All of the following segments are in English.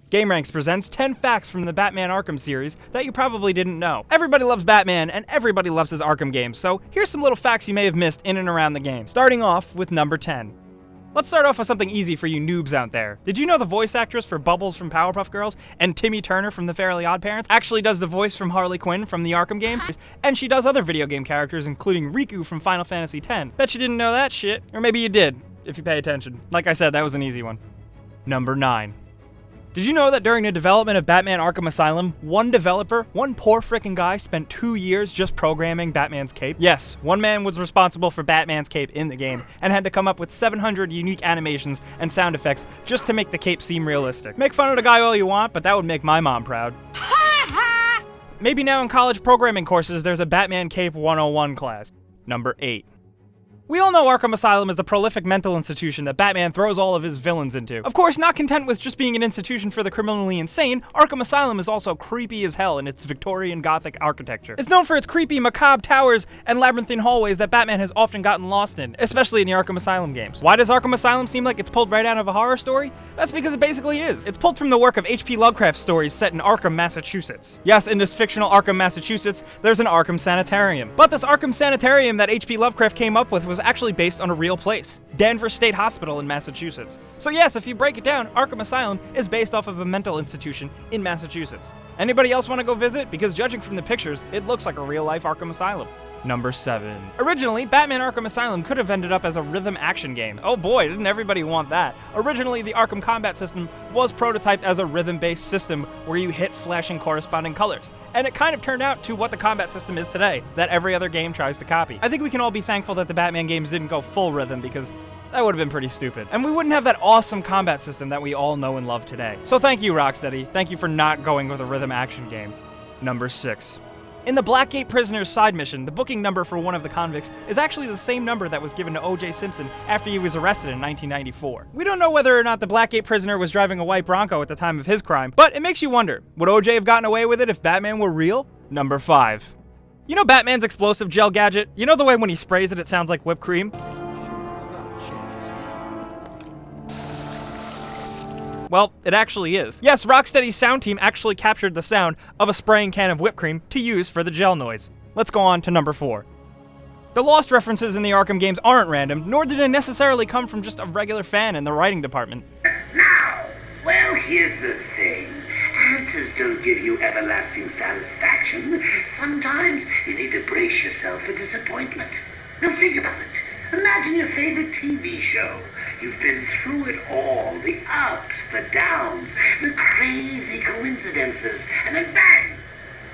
GameRanx presents 10 facts from the Batman Arkham series that you probably didn't know. Everybody loves Batman, and everybody loves his Arkham games, so here's some little facts you may have missed in and around the game. Starting off with number 10. Let's start off with something easy for you noobs out there. Did you know the voice actress for Bubbles from Powerpuff Girls and Timmy Turner from The Fairly OddParents actually does the voice from Harley Quinn from the Arkham games? And she does other video game characters, including Riku from Final Fantasy X. Bet you didn't know that shit. Or maybe you did, if you pay attention. Like I said, that was an easy one. Number 9. Did you know that during the development of Batman Arkham Asylum, one developer, one poor frickin' guy, spent 2 years just programming Batman's cape? Yes, one man was responsible for Batman's cape in the game, and had to come up with 700 unique animations and sound effects just to make the cape seem realistic. Make fun of the guy all you want, but that would make my mom proud. Maybe now in college programming courses, there's a Batman Cape 101 class. Number 8. We all know Arkham Asylum is the prolific mental institution that Batman throws all of his villains into. Of course, not content with just being an institution for the criminally insane, Arkham Asylum is also creepy as hell in its Victorian Gothic architecture. It's known for its creepy, macabre towers and labyrinthine hallways that Batman has often gotten lost in, especially in the Arkham Asylum games. Why does Arkham Asylum seem like it's pulled right out of a horror story? That's because it basically is. It's pulled from the work of H.P. Lovecraft stories set in Arkham, Massachusetts. Yes, in this fictional Arkham, Massachusetts, there's an Arkham Sanitarium. But this Arkham Sanitarium that H.P. Lovecraft came up with was actually based on a real place, Danvers State Hospital in Massachusetts. So yes, if you break it down, Arkham Asylum is based off of a mental institution in Massachusetts. Anybody else want to go visit? Because judging from the pictures, it looks like a real-life Arkham Asylum. Number 7. Originally, Batman Arkham Asylum could have ended up as a rhythm action game. Oh boy, didn't everybody want that. Originally, the Arkham combat system was prototyped as a rhythm-based system where you hit flashing corresponding colors. And it kind of turned out to what the combat system is today, that every other game tries to copy. I think we can all be thankful that the Batman games didn't go full rhythm, because that would have been pretty stupid. And we wouldn't have that awesome combat system that we all know and love today. So thank you, Rocksteady. Thank you for not going with a rhythm action game. Number 6. In the Blackgate Prisoner's side mission, the booking number for one of the convicts is actually the same number that was given to O.J. Simpson after he was arrested in 1994. We don't know whether or not the Blackgate Prisoner was driving a white Bronco at the time of his crime, but it makes you wonder, would O.J. have gotten away with it if Batman were real? Number 5. You know Batman's explosive gel gadget? You know the way when he sprays it, it sounds like whipped cream? Well, it actually is. Yes, Rocksteady's sound team actually captured the sound of a spraying can of whipped cream to use for the gel noise. Let's go on to number 4. The Lost references in the Arkham games aren't random, nor did it necessarily come from just a regular fan in the writing department. Now, well, here's the thing. Answers don't give you everlasting satisfaction. Sometimes you need to brace yourself for disappointment. Now think about it. Imagine your favorite TV show. You've been through it all, the ups, the downs, the crazy coincidences, and then bang!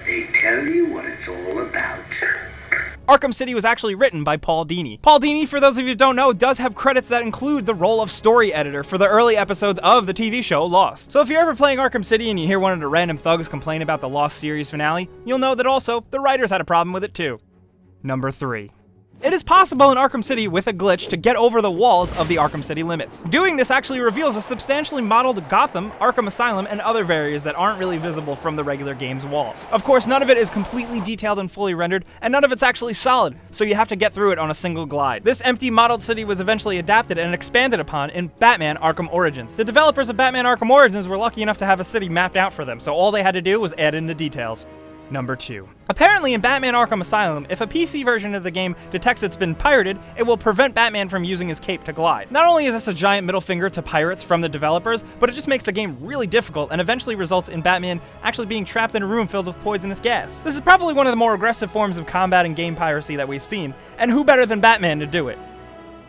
They tell you what it's all about. Arkham City was actually written by Paul Dini. Paul Dini, for those of you who don't know, does have credits that include the role of story editor for the early episodes of the TV show Lost. So if you're ever playing Arkham City and you hear one of the random thugs complain about the Lost series finale, you'll know that also the writers had a problem with it too. Number 3. It is possible in Arkham City with a glitch to get over the walls of the Arkham City limits. Doing this actually reveals a substantially modeled Gotham, Arkham Asylum, and other areas that aren't really visible from the regular game's walls. Of course, none of it is completely detailed and fully rendered, and none of it's actually solid, so you have to get through it on a single glide. This empty modeled city was eventually adapted and expanded upon in Batman Arkham Origins. The developers of Batman Arkham Origins were lucky enough to have a city mapped out for them, so all they had to do was add in the details. Number 2. Apparently in Batman Arkham Asylum, if a PC version of the game detects it's been pirated, it will prevent Batman from using his cape to glide. Not only is this a giant middle finger to pirates from the developers, but it just makes the game really difficult and eventually results in Batman actually being trapped in a room filled with poisonous gas. This is probably one of the more aggressive forms of combating game piracy that we've seen, and who better than Batman to do it?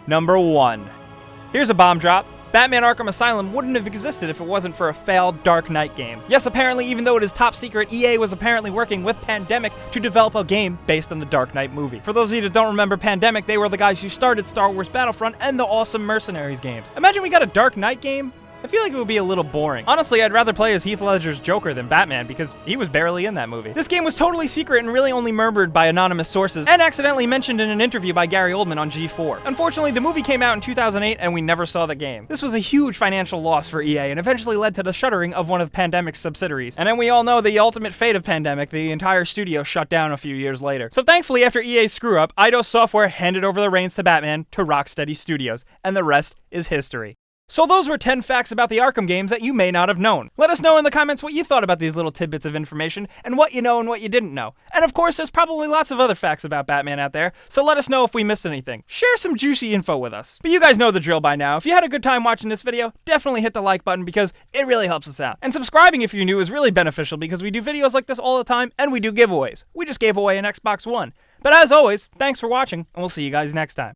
Number 1. Here's a bomb drop. Batman Arkham Asylum wouldn't have existed if it wasn't for a failed Dark Knight game. Yes, apparently, even though it is top secret, EA was apparently working with Pandemic to develop a game based on the Dark Knight movie. For those of you that don't remember Pandemic, they were the guys who started Star Wars Battlefront and the awesome Mercenaries games. Imagine we got a Dark Knight game? I feel like it would be a little boring. Honestly, I'd rather play as Heath Ledger's Joker than Batman because he was barely in that movie. This game was totally secret and really only murmured by anonymous sources and accidentally mentioned in an interview by Gary Oldman on G4. Unfortunately, the movie came out in 2008 and we never saw the game. This was a huge financial loss for EA and eventually led to the shuttering of one of Pandemic's subsidiaries. And then we all know the ultimate fate of Pandemic, the entire studio shut down a few years later. So thankfully, after EA's screw up, Eidos Software handed over the reins to Batman to Rocksteady Studios, and the rest is history. So those were 10 facts about the Arkham games that you may not have known. Let us know in the comments what you thought about these little tidbits of information, and what you know and what you didn't know. And of course, there's probably lots of other facts about Batman out there, so let us know if we missed anything. Share some juicy info with us. But you guys know the drill by now. If you had a good time watching this video, definitely hit the like button because it really helps us out. And subscribing if you're new is really beneficial because we do videos like this all the time, and we do giveaways. We just gave away an Xbox One. But as always, thanks for watching, and we'll see you guys next time.